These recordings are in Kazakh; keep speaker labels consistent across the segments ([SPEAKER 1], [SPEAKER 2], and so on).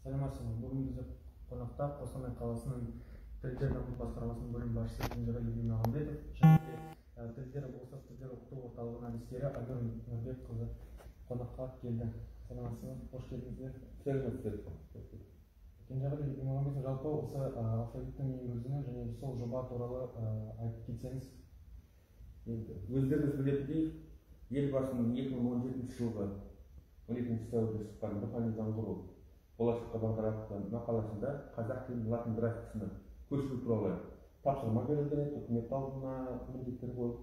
[SPEAKER 1] Саламатсызбы. Бүгін бізде қонақта Қостанай қаласының тілдер даму басқармасының бөлім басшысы Кенжебай Мағамбетов және де тілдер болса тілдер оқыту орталығының әдіскері Айгүл Нұрбекқызы қонаққа келді. Саламатсызбы, қош келдіңіздер. Кенжебай Мағамбетов, жалпы осы алфавиттің енгізуі және сол жоба туралы айтып кетсеңіз.
[SPEAKER 2] Өздеріңіз білетіндей, елбасының 2017 жылғы 12 сәуірде шыққан рухани жаңғыру болашаққа бағдар атты мақаласында қазақ тілінің латын графикасына көшіру туралы тапсырма берілген еді, үкімет алдына міндеттер қойып.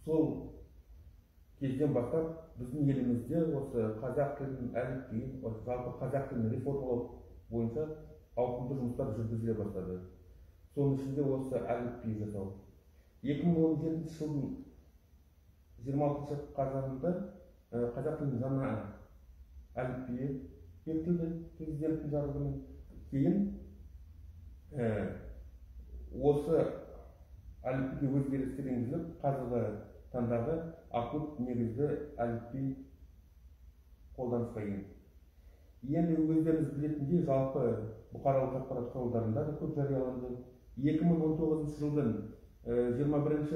[SPEAKER 2] Сол кезден бастап біздің елімізде осы қазақ тілінің әліпбиін, жалпы қазақ тілін реформалау бойынша ауқымды жұмыстар жүргізіле бастады. Соның ішінде осы әліпби жасау. 2017 жылдың 26 қазанында қазақ тілінің жаңа әліпбиі бекітілді президенттің жарлығымен. Кейін осы әліпбиге өзгерістер енгізіліп, қазіргі таңдағы акут негізді әліпби қолданысқа енді. Енді өздеріңіз білетіндей, жалпы бұқаралық ақпарат құралдарында да көп жарияланды. 2019 жылдың 21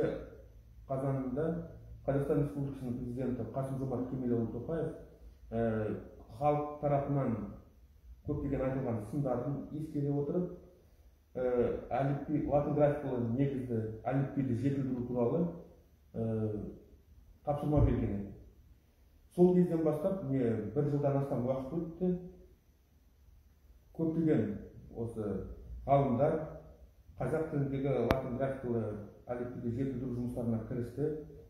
[SPEAKER 2] қазанында Қазақстан Республикасының президенті Қасым-Жомарт Кемелұлы Тоқаев халық тарапынан көптеген айтылған сындарын ескере отырып, әліпби латын графикалы негізді әліпбиді жетілдіру туралы тапсырма берген еді. Сол кезден бастап бір жылдан астам уақыт өтті. Көптеген осы ғалымдар қазақ тіліндегі латын графикалы әліпбиді жетілдіру жұмыстарына кірісті.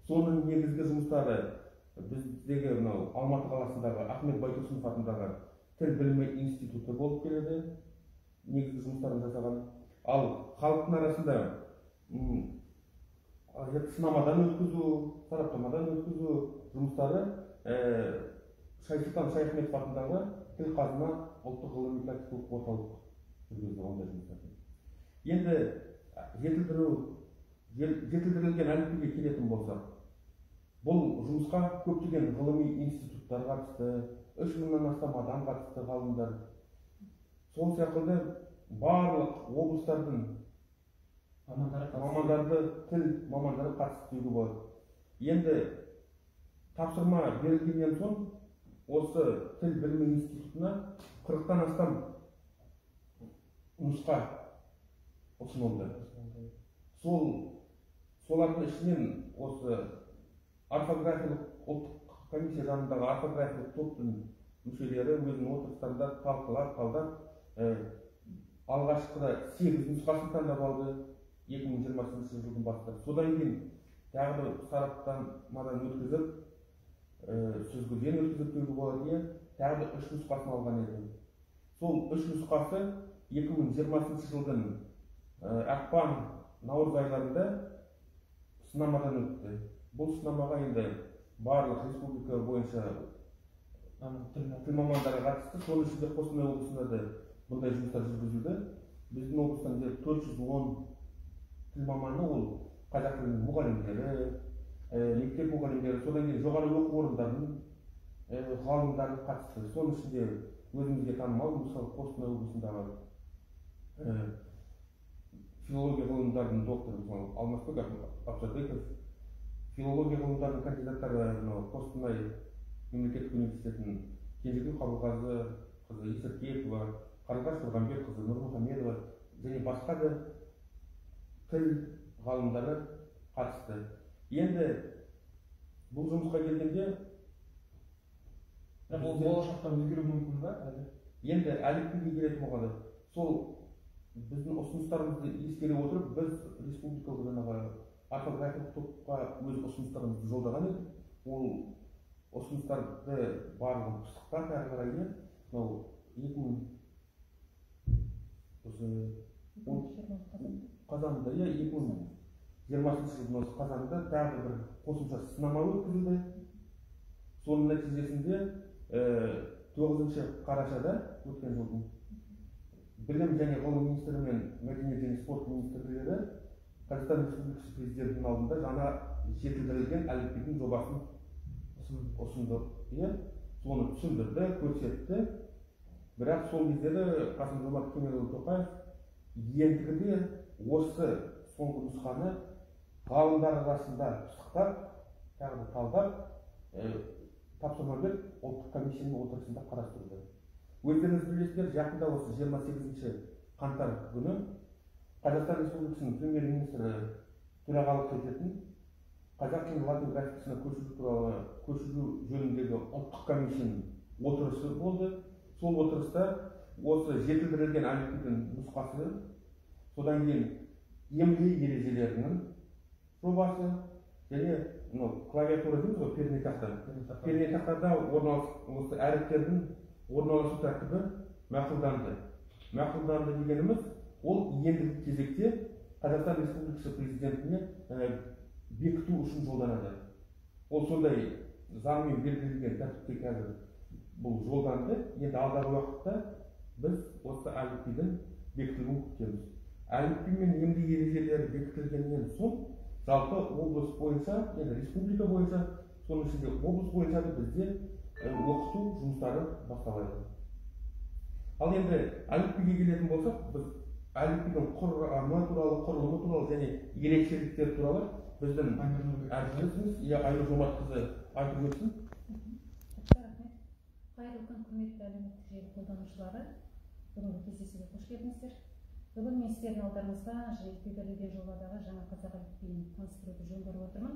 [SPEAKER 2] Соның негізгі жұмыстары біздегі Алматы қаласындағы Ахмет Байтұрсынов атындағы тіл білімі институты болып келеді, негізгі жұмыстарын жасаған. Ал халықтың арасында сынамадан өткізу, сараптамадан өткізу жұмыстары Шайсұлтан Шайхметов атындағы тіл қазына ұлттық ғылыми практикалық орталық жүргізді ондай жұмыстарды. Енді жетілдірілген әліпбиге келетін болсақ, бұл жұмысқа көптеген ғылыми институттар қатысты, 3000-нан астам адам қатысты, ғалымдар. Сол сияқты барлық облыстардың мамандарды, тіл мамандары қатысты деуге болады. Енді тапсырма берілгеннен соң осы тіл білімі институтына 40-тан астам нұсқа ұсынылды. Солардың ішінен осы орфографиялық ұлттық комиссия жанындағы орфографиялық топтың мүшелері өзінің отырыстарында талқылап, алғашқыда 8 нұсқасын таңдап алды 2020 жылдың басында. Содан кейін тағы бір сараптамадан өткізіп, сүзгіден өткізіп деуге болады, тағы 3 нұсқасын алған еді. Сол 3 нұсқасы 2020 жылдың ақпан наурыз айларында сынамадан өтті. Бұл сынамаға енді барлық республика бойынша тіл мамандары қатысты. Соның ішінде Қостанай облысында да бұндай жұмыстар жүргізілді. Біздің облыстан 410 тіл маманы, ол қазақ тілінің мұғалімдері, мектеп мұғалімдері, содан кейін жоғары оқу орындарының ғалымдары қатысты. Соның ішінде өзімізге танымал, мысалы Қостанай облысындағы филология ғылымдарының докторы Алмасбек Абсадеков, филология ғылымдарының кандидаттары Қостанай мемлекеттік университетінің Кенжегүл Қабылғазы қызы Исеркеева, Қарлығаш Нұрғамбет қызы Нұрмұхамедова және басқа да тіл ғалымдары қатысты. Енді бұл жұмысқа келгенде
[SPEAKER 1] болашақта өзгеруі мүмкін ба?
[SPEAKER 2] Енді әліпбиге келетін болғанда, сол біздің ұсыныстарымызды ескере отырып, біз республикалық орфографиялық топқа өз ұсыныстарымызды жолдаған едік. Ол ұсыныстарды барлығын пысықтап, әрі қарай 2020 жылдың қазанында тағы бір қосымша сынама өткізілді. Соның нәтижесінде 9 қарашада өткен жылдың Білім және ғылым министрі мен мәдениет және спорт министрлері Қазақстан Республикасы президентінің алдында жаңа жетілдірілген әліпбидің жобасын ұсынды. Соны түсіндірді, көрсетті. Бірақ сол кездері Қасым-Жомарт Кемелұлы Тоқаев ендігіде осы соңғы нұсқаны ғалымдар арасында пысықтап, тағы да талдап, тапсырма беріп, ұлттық комиссияның отырысында қарастырды. Өздеріңіз білесіздер, жақында осы 28 қаңтар күні Қазақстан Республикасының премьер-министрі төрағалық ететін қазақ тілін латын графикасына көшіру жөніндегі ұлттық комиссияның отырысы болды. Сол отырыста осы жетілдірілген әліпбидің нұсқасы, содан кейін емле ережелерінің жобасы және клавиатура дейміз ғой, пернетақтада осы әріптердің орналасу тәртібі мақұлданды. Мақұлданды дегеніміз, ол ендігі кезекте Қазақстан Республикасы президентіне бекіту үшін жолданады. Ол сондай заңмен белгіленген тәртіпте қазір бұл жолданды. Енді алдағы уақытта біз осы әліпбидің бекітілуін күтеміз. Әліпби мен емле ережелері бекітілгеннен соң жалпы облыс бойынша, енді республика бойынша, соның ішінде облыс бойынша да бізде оқыту жұмыстары басталады. Ал енді әліпбиге келетін болсақ, біз әліпбидің құрамы туралы, құрылымы туралы және ерекшеліктері туралы біздің әріптесіміз Айнұр Жомартқызы айтып өтсін.
[SPEAKER 3] Қайырлы күн, құрметті әлеуметтік желі қолданушылары. Бүгінгі кездесуге қош келдіңіздер. Бүгін мен сіздердің алдарыңызға жетілдірілген жобадағы жаңа қазақ әліпбиін таныстыруды жөн көріп отырмын.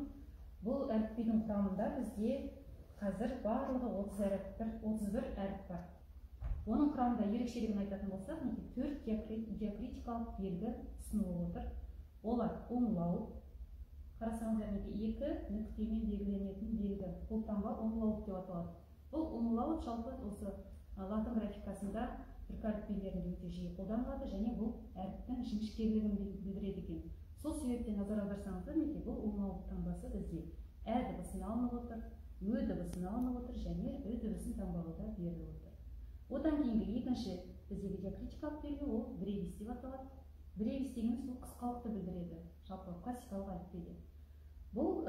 [SPEAKER 3] Бұл әліпбидің құрамында бізде қазір барлығы 31 әріп бар. Оның құрамында ерекшелігін айтатын болсақ, 4 диакритикалық белгі ұсынылып отыр. Олар умлау, қарасаңыздар, 2 нүктемен белгіленетін белгі. Бұл таңба умлау деп аталады. Бұл умлау жалпы осы латын графикасында түркі әліпбилерінде өте жиі қолданылады және бұл әріптің жіңішкелігін білдіреді екен. Сол себептен назар аударсаңыздар, бұл умлау таңбасы бізде ә дыбысын алынып отыр, ө дыбысын алынып отыр және ү дыбысын таңбалауда беріліп отыр. Одан кейінгі екінші біздегі диакритикалық белгі ол бревис деп аталады. Бревис дегеніміз бұл қысқалықты білдіреді, жалпы классикалық әліпбиде. Бұл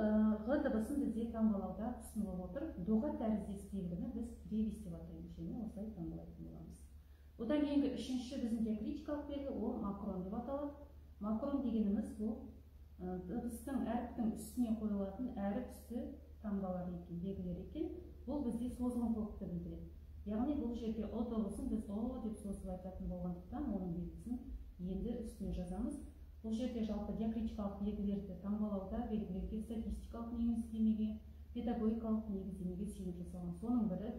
[SPEAKER 3] ғ дыбысын бізде таңбалауда ұсынылып отыр. Доға тәріздес белгіні біз бревис деп атаймыз және осылай таңбалайтын боламыз. Одан кейінгі үшінші біздің диакритикалық белгі ол макрон деп аталады. Макрон дегеніміз бұл дыбыстың әріптің үстіне қойылатын әріп үсті таңбалар екен, белгілер екен. Бұл бізде созылыңқылықты білдіреді. Яғни бұл жерде о дыбысын біз о деп созып айтатын болғандықтан оның белгісін енді үстіне жазамыз. Бұл жерде жалпы диакритикалық белгілерді таңбалауда белгілерге статистикалық негіздемеге, педагогикалық негіздемеге сүйеніп жасалған. Соның бірі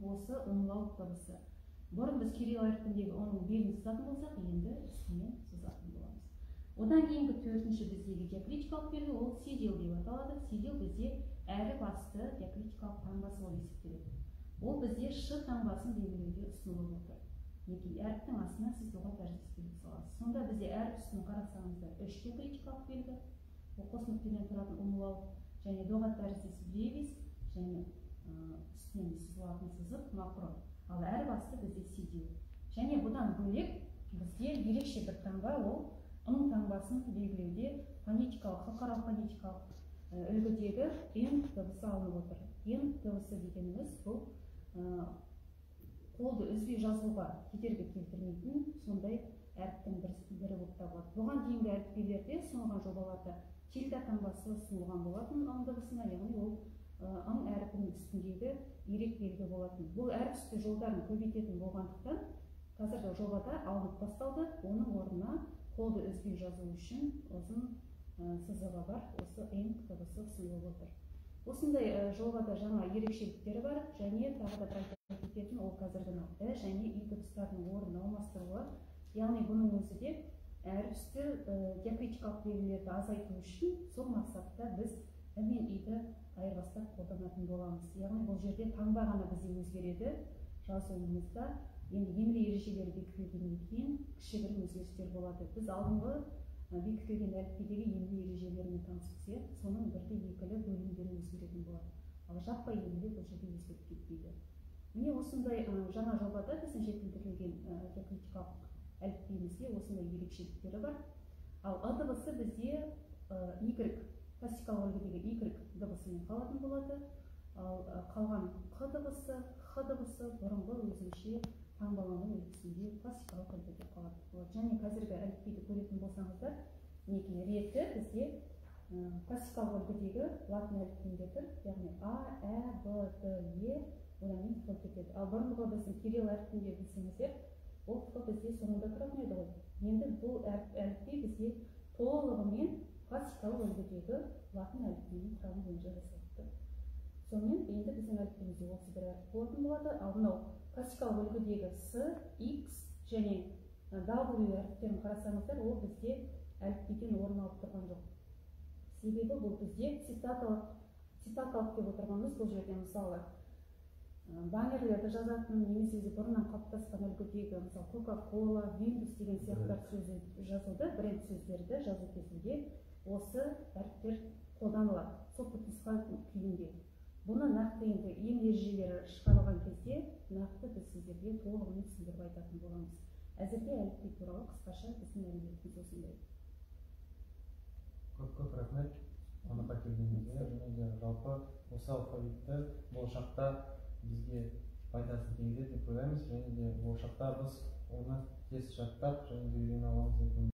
[SPEAKER 3] осы умлау дыбысы. Бұрын біз кирилл әрпіндегі оның белгісін сызатын болсақ, енді үстіне сызатын боламыз. Одан кейінгі төртінші біздегі диакритикалық белгі ол сидил деп аталады. Сидил бізде әріп асты диакритикалық таңбасы болып есептеледі. Ол бізде ш таңбасын белгілеуге ұсынылып отыр. Әріптің астына сіз доға тәріздес белгі саласыз. Сонда бізде әріп үстін қарасаңыздар 3 диакритикалық белгі, ол қос нүктеден тұратын умлау және доға тәріздес бревис және үстінен сызылатын сызық макрон. Ал әріп асты бізде сидил. Және бұдан бөлек бізде ерекше бір таңба ол ң таңбасын белгілеуде фонетикалық, халықаралық фонетикалық үлгідегі н дыбысы алынып отыр. Н дыбысы дегеніміз бұл қолды үзбей жазуға кедергі келтірмейтін сондай әріптің бірі болып табылады. Бұған дейінгі әліпбилерде ұсынылған жобаларда тильда таңбасы ұсынылған болатын ң дыбысына, яғни ол ң әріпінің үстіндегі ерек белгі болатын. Бұл әріп үсті жолдарын көбейтетін болғандықтан қазіргі жобада алынып тасталды. Оның орнына қолды үзбей жазу үшін ұзын сызығы бар осы н дыбысы ұсынылып отыр. Осындай жобада жаңа ерекшеліктері бар және тағы да бір кететін ол қазіргі және и дыбыстардың орнын алмастыруы. Яғни бұның өзі де әріп үсті диакритикалық белгілерді азайту үшін сол мақсатта біз мен иді айырбастап қолданатын боламыз. Яғни бұл жерде таңба ғана бізде өзгереді жазуымызда. Енді емле ережелері бекітілгеннен кейін кішігірім өзгерістер болады. Біз алдыңғы бекітілген әліпбидегі емле ережелерімен танысып, соның бірде екілі бөлімдері өзгеретін болады. Ал жаппай емле бұл жерде өзгеріп кетпейді. Міне осындай жаңа жобада біздің жетілдірілген диакритикалық әліпбиімізде осындай ерекшеліктері бар. Ал а дыбысы бізде y, классикалық үлгідегі y дыбысымен қалатын болады. Ал қалған қ дыбысы, х дыбысы бұрынғы өзінше таңбаланады. классикалық әліпби деп қалады. Және қазіргі әліпбиді көретін болсаңыздар, мінекей реті бізде классикалық үлгідегі латын әліпбиінде тұр, яғни А, Ә, Б, Д, Е, одан кейін Т кетеді. Ал бұрынғы біздің кирилл әрпінде білсеңіздер, ол Т бізде соңында тұратын еді ғой. Енді бұл әліпби бізде толығымен классикалық үлгідегі латын әліпбиінің құрамы бойынша жасалыпты. Сонымен енді біздің әліпбиімізде осы бір әріп болатын болады. Ал мынау классикалық үлгідегі С, X және W әріптерін қарасаңыздар, ол бізде әліпбиден орын алып тұрған жоқ. Себебі бұл бізде цитаталық деп отырғанымыз бұл жерде мысалы баннерлерді жазатын немесе бұрыннан қалыптасқан үлгідегі мысалы Coca-Cola, Windows деген сияқты сөзді жазуды, бренд сөздерді жазу кезінде осы әріптер қолданылады. Сол түпнұсқа күйінде. Бұны нақты енді ең ережелері шығарылған кезде нақты біз сіздерге толығымен түсіндіріп айтатын боламыз. Әзірге әліпби туралы қысқаша біздің мәліметіміз осындай.
[SPEAKER 1] Көп рахмет қонаққа келгеніңізге, және де жалпы осы алфавитті болашақта бізге пайдасын тигізеді деп ойлаймыз, және де болашақта біз оны тез жаттап және де үйрене аламыз деп